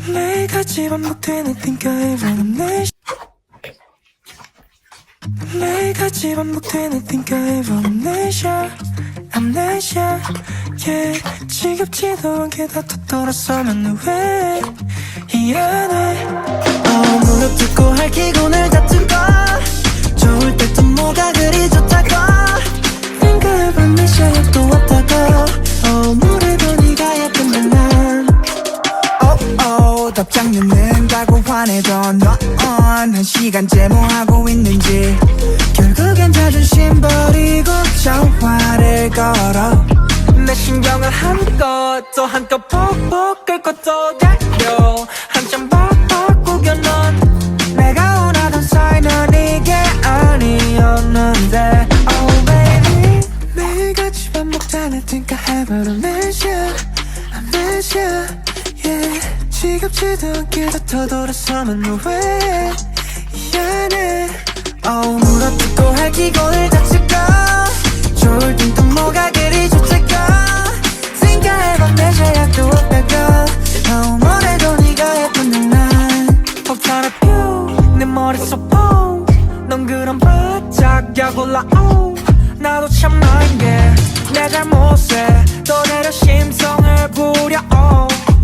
매일같이 반복되는 think I ever amnesia 매일같이 반복되는 think I ever amnesia amnesia yeah 지겹지도 않게 다투 돌아서면 왜 미안해 무릎 꿇고 핥히고 늘 다투고 좋을 때 또 뭐가 그리 좋다고 think I ever amnesia 또 왔다고 물에도 네가 예쁜데 난 답장 늦는다고 화내던 넌 한 시간째 뭐하고 있는지 결국엔 자존심 버리고 전화를 걸어 내 신경을 한껏 또 한껏 푹푹 끓고 또 달려 한참 바꾸겨 넌 내가 원하던 사이는 이게 아니었는데 Oh baby 매일같이 반복되는 think I ever amnesia amnesia yeah 지겹지도 않게 다투 돌아서면 왜 미안해 무릎 꿇고 핥히고 늘 다치고 좋을 땐 또 뭐가 그리 좋다고 think I ever measure 약도 없다고 뭐래도 네가 예쁜데 난 폭탄을 퓨내 머릿속 넌 그런 바짝 올라 나도 참 나인게 내 잘못에 또 내려 심성을 부려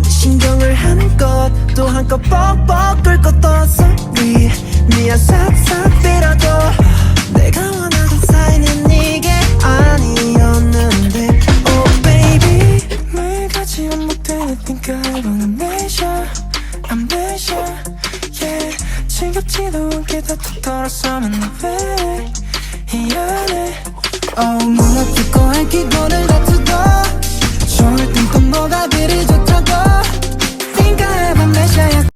내 신경을 한껏 또 한껏 뻑뻑 끓고 또 sorry 미안 싹싹 빌어도 내가 원하던 사이는 이게 아니었는데 Oh baby 매일같이 반복되는 think I ever amnesia amnesia yeah 지겹지도 않게 다투 돌아서면 왜 미안해 무릎 꿇고 핥히고 늘 다투고 좋을 땐 또 뭐가 그리 좋다고